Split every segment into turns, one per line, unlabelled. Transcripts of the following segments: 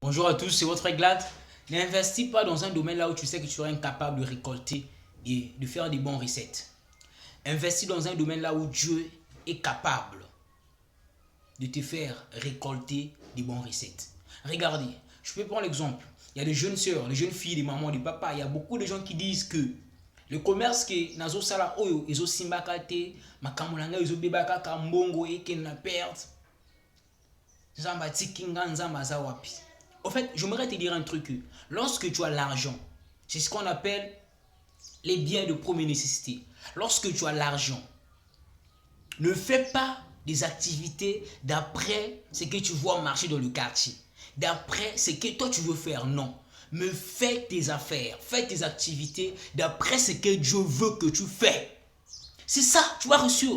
Bonjour à tous, c'est votre Glad. N'investis pas dans un domaine là où tu sais que tu seras incapable de récolter et de faire des bons recettes. Investis dans un domaine là où Dieu est capable de te faire récolter des bons recettes. Regardez, je peux prendre l'exemple. Il y a des jeunes sœurs, des jeunes filles, des mamans, des papas. Il y a beaucoup de gens qui disent que le commerce que nazo sala oyo ezo simbaka te makamulanga ezo bebaka ka mbongo eke na perte. Nzamba tikinga nzamba za wapi. En fait, j'aimerais te dire un truc. Lorsque tu as l'argent, c'est ce qu'on appelle les biens de première nécessité. Lorsque tu as l'argent, ne fais pas des activités d'après ce que tu vois marcher dans le quartier. D'après ce que toi tu veux faire, non. Mais fais tes affaires, fais tes activités d'après ce que Dieu veut que tu fais. C'est ça, tu vas réussir.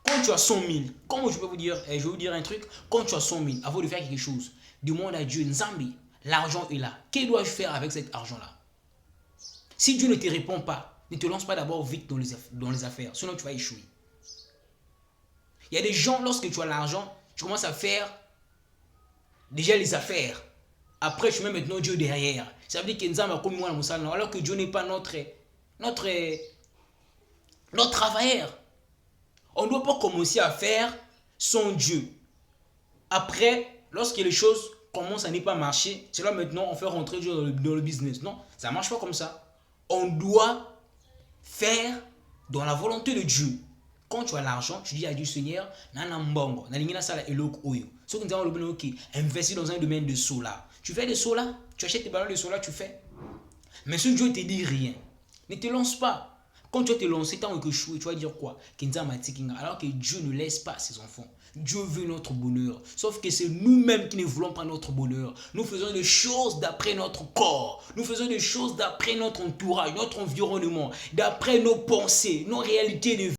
Quand tu as 100 000, comment je peux vous dire, je vais vous dire un truc, quand tu as 100 000, avant de faire quelque chose, demande à Dieu, Nzambi, l'argent est là. Que dois-je faire avec cet argent-là? Si Dieu ne te répond pas, ne te lance pas d'abord vite dans les affaires, sinon tu vas échouer. Il y a des gens, lorsque tu as l'argent, tu commences à faire déjà les affaires. Après, tu mets maintenant Dieu derrière. Ça veut dire que Nzambi a commis moi alors que Dieu n'est pas notre travailleur. On ne doit pas commencer à faire sans Dieu. Après, lorsque les choses commencent à ne pas marcher, c'est là maintenant on fait rentrer Dieu dans le business. Non, ça ne marche pas comme ça. On doit faire dans la volonté de Dieu. Quand tu as l'argent, tu dis à Dieu, Seigneur, investis dans un domaine de solar. Tu fais des solar, tu achètes tes ballons de solar, tu fais. Mais si Dieu ne te dit rien, ne te lance pas. Quand tu vas te lancer, tant que tu vas dire quoi? Alors que Dieu ne laisse pas ses enfants. Dieu veut notre bonheur. Sauf que c'est nous-mêmes qui ne voulons pas notre bonheur. Nous faisons des choses d'après notre corps. Nous faisons des choses d'après notre entourage, notre environnement, d'après nos pensées, nos réalités de vie.